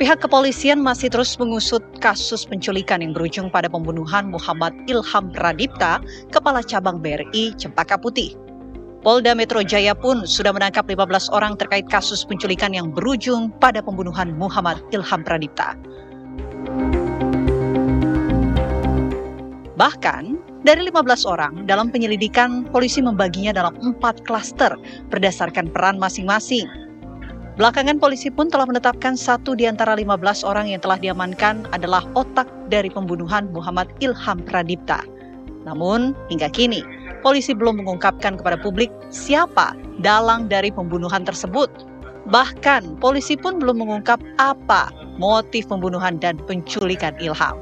Pihak kepolisian masih terus mengusut kasus penculikan yang berujung pada pembunuhan Muhammad Ilham Pradipta, Kepala Cabang BRI Cempaka Putih. Polda Metro Jaya pun sudah menangkap 15 orang terkait kasus penculikan yang berujung pada pembunuhan Muhammad Ilham Pradipta. Bahkan, dari 15 orang, dalam penyelidikan, polisi membaginya dalam 4 klaster berdasarkan peran masing-masing. Belakangan polisi pun telah menetapkan satu di antara 15 orang yang telah diamankan adalah otak dari pembunuhan Muhammad Ilham Pradipta. Namun, hingga kini, polisi belum mengungkapkan kepada publik siapa dalang dari pembunuhan tersebut. Bahkan, polisi pun belum mengungkap apa motif pembunuhan dan penculikan Ilham.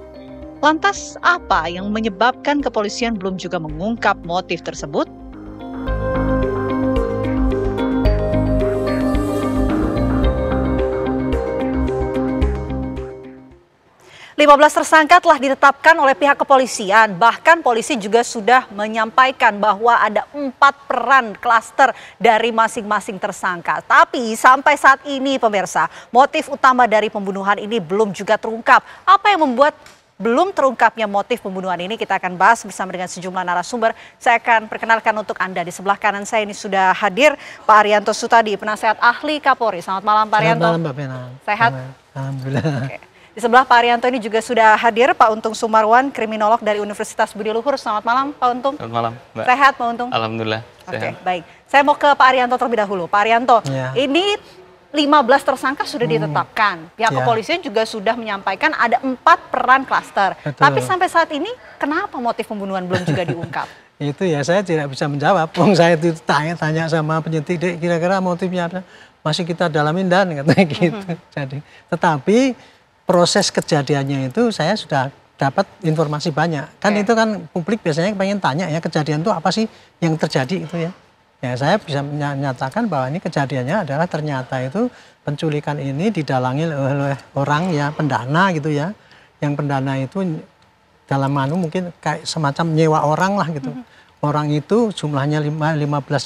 Lantas, apa yang menyebabkan kepolisian belum juga mengungkap motif tersebut? 15 tersangka telah ditetapkan oleh pihak kepolisian. Bahkan polisi juga sudah menyampaikan bahwa ada 4 peran klaster dari masing-masing tersangka. Tapi sampai saat ini pemirsa, motif utama dari pembunuhan ini belum juga terungkap. Apa yang membuat belum terungkapnya motif pembunuhan ini kita akan bahas bersama dengan sejumlah narasumber. Saya akan perkenalkan untuk Anda. Di sebelah kanan saya ini sudah hadir Pak Arianto Sutadi, penasehat ahli Kapolri. Selamat malam Pak Arianto. Selamat malam Mbak Pena. Sehat? Alhamdulillah. Oke. Di sebelah Pak Arianto ini juga sudah hadir Pak Untung Sumarwan, kriminolog dari Universitas Budi Luhur. Selamat malam Pak Untung. Selamat malam Mbak. Sehat Pak Untung? Alhamdulillah. Oke, baik. Saya mau ke Pak Arianto terlebih dahulu. Pak Arianto, ini 15 tersangka sudah ditetapkan. Pihak kepolisian juga sudah menyampaikan ada 4 peran klaster. Tapi sampai saat ini kenapa motif pembunuhan belum juga diungkap? Itu ya saya tidak bisa menjawab. Saya itu tanya sama penyidik, kira-kira motifnya apa? Masih kita dalamin dan katanya gitu. Jadi, tetapi proses kejadiannya itu saya sudah dapat informasi banyak. Kan itu kan publik biasanya pengen tanya ya, kejadian itu apa sih yang terjadi itu ya. Ya saya bisa menyatakan bahwa ini kejadiannya adalah ternyata itu penculikan ini didalangi oleh orang ya, pendana gitu ya. Yang pendana itu dalam mungkin kayak semacam nyewa orang lah gitu. Orang itu jumlahnya 15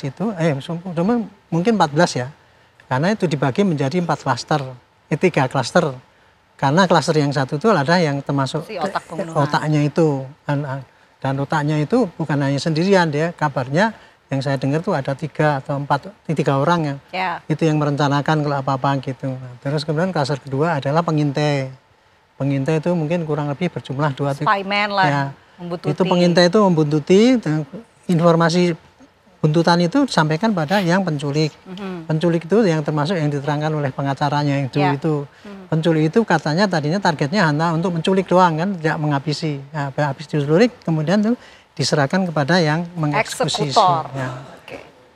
itu, cuma mungkin 14 ya. Karena itu dibagi menjadi 4 klaster, 3 klaster. Karena klaster yang satu itu ada yang termasuk otaknya itu. Dan otaknya itu bukan hanya sendirian, dia kabarnya yang saya dengar tuh ada 3 atau 3 orang ya. Itu yang merencanakan kalau apa-apa gitu. Nah, terus kemudian klaster kedua adalah pengintai. Pengintai itu mungkin kurang lebih berjumlah 2 Spyman lah, ya, membuntuti. itu pengintai itu membuntuti, informasi buntutan itu disampaikan pada yang penculik. Penculik itu yang termasuk yang diterangkan oleh pengacaranya itu. Penculik itu katanya tadinya targetnya hanya untuk menculik doang kan, tidak menghabisi. Nah, habis diculik kemudian tuh diserahkan kepada yang mengeksekusi. Ya.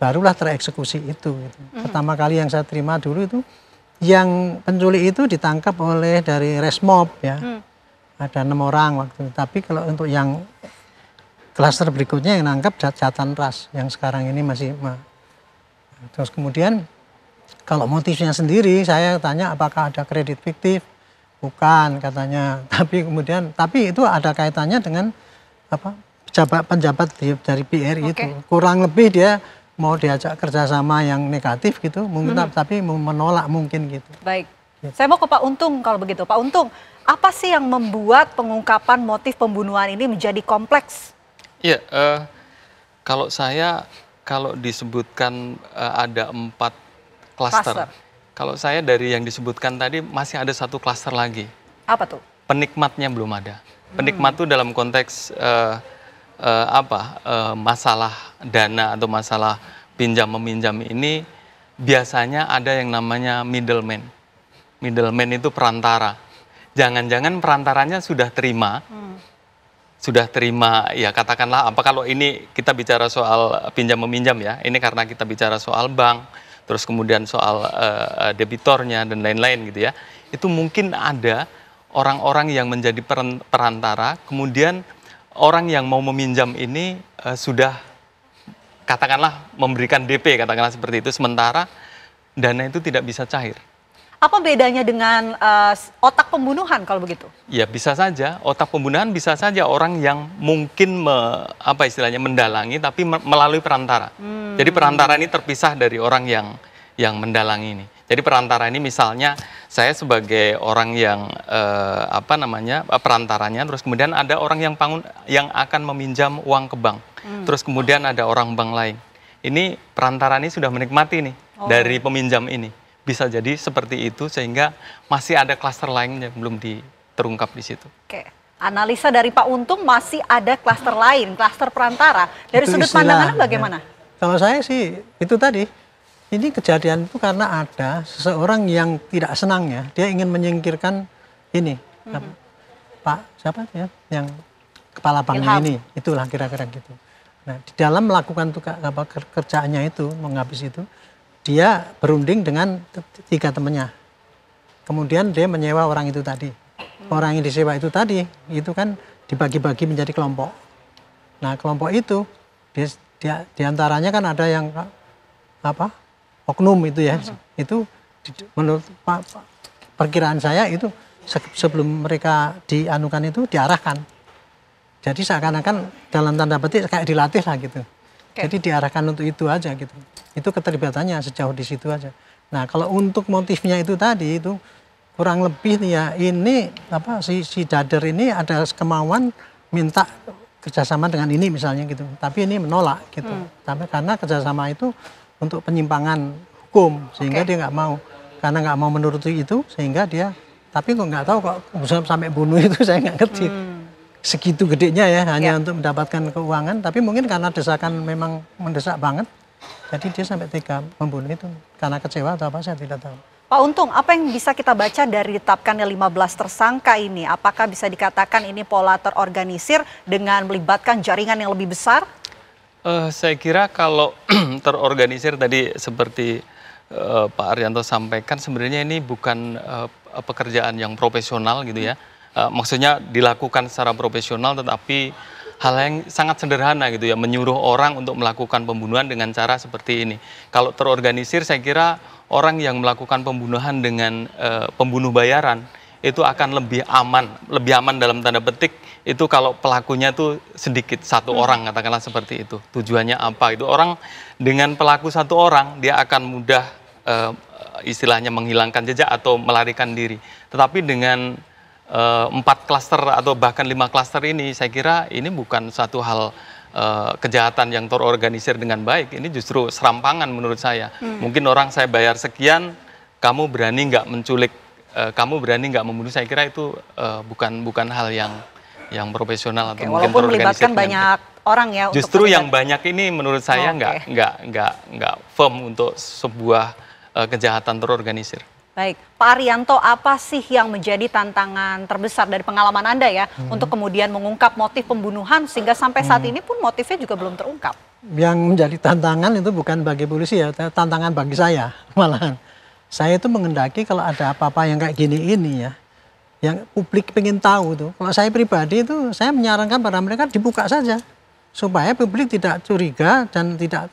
Barulah tereksekusi itu. Pertama kali yang saya terima dulu itu yang penculik itu ditangkap oleh dari Resmob ya. Ada 6 orang waktu itu. Tapi kalau untuk yang klaster berikutnya yang nangkap Jatan Ras yang sekarang ini masih. Terus kemudian kalau motifnya sendiri saya tanya apakah ada kredit fiktif? Bukan katanya. Tapi itu ada kaitannya dengan apa? Penjabat dari BRI itu. Kurang lebih dia mau diajak kerjasama yang negatif gitu, mungkin tapi menolak mungkin gitu. Baik. Saya mau ke Pak Untung kalau begitu. Pak Untung, apa sih yang membuat pengungkapan motif pembunuhan ini menjadi kompleks? Iya, kalau disebutkan ada 4 klaster. Kalau saya dari yang disebutkan tadi masih ada 1 klaster lagi. Apa tuh? Penikmatnya belum ada. Penikmat itu dalam konteks masalah dana atau masalah pinjam meminjam ini biasanya ada yang namanya middleman. Middleman itu perantara. Jangan-jangan perantaranya sudah terima. Sudah terima, ya katakanlah apa kalau ini kita bicara soal pinjam meminjam ya, ini karena kita bicara soal bank, terus kemudian soal debitornya dan lain-lain gitu ya, itu mungkin ada orang-orang yang menjadi perantara, kemudian orang yang mau meminjam ini sudah katakanlah memberikan DP, katakanlah seperti itu, sementara dana itu tidak bisa cair. Apa bedanya dengan otak pembunuhan kalau begitu? Ya bisa saja, otak pembunuhan bisa saja orang yang mungkin mendalangi tapi melalui perantara. Jadi perantara ini terpisah dari orang yang mendalangi ini. Jadi perantara ini misalnya saya sebagai orang yang perantaranya, terus kemudian ada orang yang akan meminjam uang ke bank, terus kemudian ada orang bank lain. Ini perantara ini sudah menikmati nih dari peminjam ini. Bisa jadi seperti itu sehingga masih ada klaster lain yang belum terungkap di situ. Oke. Analisa dari Pak Untung masih ada klaster lain, klaster perantara. Dari Itu sudut pandangannya bagaimana? Kalau saya sih itu tadi, ini kejadian itu karena ada seseorang yang tidak senang ya, dia ingin menyingkirkan ini, Pak siapa ya, yang kepala banknya ini, itulah kira-kira gitu. Nah di dalam melakukan kerjaannya itu, menghabis itu, dia berunding dengan 3 temannya. Kemudian dia menyewa orang itu tadi. Orang yang disewa itu tadi, itu kan dibagi-bagi menjadi kelompok. Nah kelompok itu, diantaranya kan ada yang oknum itu ya. Itu menurut perkiraan saya itu sebelum mereka dianukan itu diarahkan. Jadi seakan-akan dalam tanda petik kayak dilatih lah gitu. Jadi diarahkan untuk itu aja gitu. Itu keterlibatannya sejauh di situ aja. Nah kalau untuk motifnya itu tadi itu kurang lebih nih ya, ini si dader ini ada kemauan minta kerjasama dengan ini misalnya gitu, tapi ini menolak gitu. Tapi karena kerjasama itu untuk penyimpangan hukum sehingga dia nggak mau, karena nggak mau menuruti itu sehingga dia, tapi kok nggak tahu kok sampai bunuh itu saya nggak ngerti. Segitu gedenya ya hanya untuk mendapatkan keuangan, tapi mungkin karena desakan memang mendesak banget, jadi dia sampai tega membunuh itu karena kecewa atau apa saya tidak tahu. Pak Untung, apa yang bisa kita baca dari ditetapkannya 15 tersangka ini? Apakah bisa dikatakan ini pola terorganisir dengan melibatkan jaringan yang lebih besar? Saya kira kalau terorganisir tadi seperti Pak Arianto sampaikan, sebenarnya ini bukan pekerjaan yang profesional gitu ya. Maksudnya dilakukan secara profesional, tetapi hal yang sangat sederhana gitu ya, menyuruh orang untuk melakukan pembunuhan dengan cara seperti ini. Kalau terorganisir, saya kira orang yang melakukan pembunuhan dengan pembunuh bayaran itu akan lebih aman dalam tanda petik itu kalau pelakunya tuh sedikit, 1 orang katakanlah seperti itu. Tujuannya apa? Itu orang dengan pelaku 1 orang dia akan mudah istilahnya menghilangkan jejak atau melarikan diri. Tetapi dengan 4 klaster atau bahkan 5 klaster ini, saya kira ini bukan satu hal kejahatan yang terorganisir dengan baik. Ini justru serampangan menurut saya. Mungkin orang saya bayar sekian, kamu berani nggak menculik, kamu berani nggak membunuh. Saya kira itu bukan hal yang profesional atau mungkin walaupun melibatkan banyak orang ya. Justru yang banyak ini menurut saya nggak firm untuk sebuah kejahatan terorganisir. Baik, Pak Arianto, apa sih yang menjadi tantangan terbesar dari pengalaman Anda ya untuk kemudian mengungkap motif pembunuhan sehingga sampai saat ini pun motifnya juga belum terungkap? Yang menjadi tantangan itu bukan bagi polisi ya, tantangan bagi saya malahan. Saya itu mengendaki kalau ada apa-apa yang kayak gini ini ya, yang publik pengen tahu tuh. Kalau saya pribadi itu saya menyarankan pada mereka dibuka saja supaya publik tidak curiga dan tidak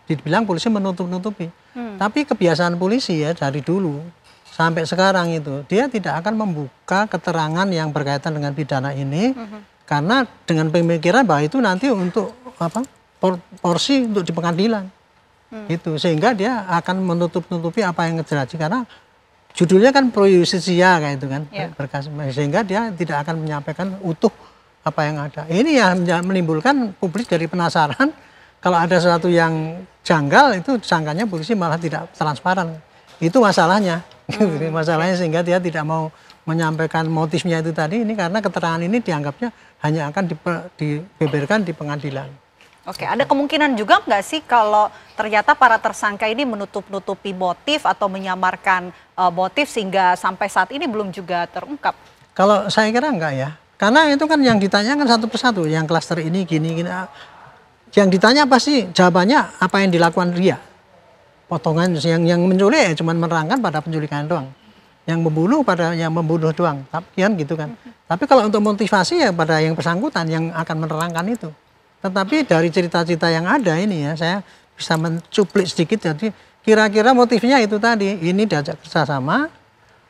dibilang polisi menutup-nutupi. Tapi kebiasaan polisi ya dari dulu sampai sekarang itu dia tidak akan membuka keterangan yang berkaitan dengan pidana ini karena dengan pemikiran bahwa itu nanti untuk porsi untuk di pengadilan itu, sehingga dia akan menutup-nutupi apa yang terjadi karena judulnya kan pro justisia kayak itu kan, berkas, sehingga dia tidak akan menyampaikan utuh apa yang ada. Ini yang menimbulkan publik jadi penasaran kalau ada sesuatu yang janggal itu sangkanya polisi malah tidak transparan. Itu masalahnya. Masalahnya sehingga dia tidak mau menyampaikan motifnya itu tadi ini karena keterangan ini dianggapnya hanya akan dibeberkan di pengadilan. Oke, ada kemungkinan juga nggak sih kalau ternyata para tersangka ini menutup-nutupi motif atau menyamarkan motif sehingga sampai saat ini belum juga terungkap? Kalau saya kira enggak ya, karena itu kan yang ditanyakan satu persatu, yang klaster ini gini. Yang ditanya pasti jawabannya apa yang dilakukan dia. Potongan yang menculik ya cuma menerangkan pada penculikan doang. Yang membunuh pada yang membunuh doang. Tapi kan gitu kan. Tapi kalau untuk motivasi ya pada yang bersangkutan yang akan menerangkan itu. Tetapi dari cerita-cerita yang ada ini ya saya bisa mencuplik sedikit, jadi kira-kira motifnya itu tadi. Ini diajak kerjasama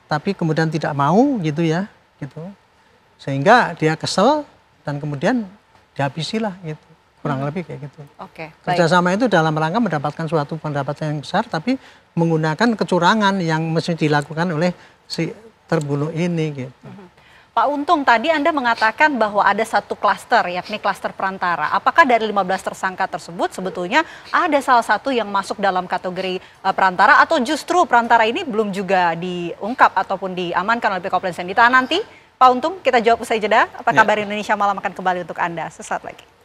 tapi kemudian tidak mau gitu ya. Gitu. Sehingga dia kesel dan kemudian dihabisilah gitu. kurang lebih kayak gitu. Oke, baik. Kerjasama itu dalam rangka mendapatkan suatu pendapatan yang besar, tapi menggunakan kecurangan yang mesti dilakukan oleh si terbunuh ini gitu. Pak Untung, tadi Anda mengatakan bahwa ada satu klaster, yakni klaster perantara. Apakah dari 15 tersangka tersebut sebetulnya ada salah satu yang masuk dalam kategori perantara, atau justru perantara ini belum juga diungkap ataupun diamankan oleh pihak kepolisian? Ditahan nanti, Pak Untung, kita jawab usai jeda. Apa kabar Indonesia Malam akan kembali untuk Anda sesaat lagi.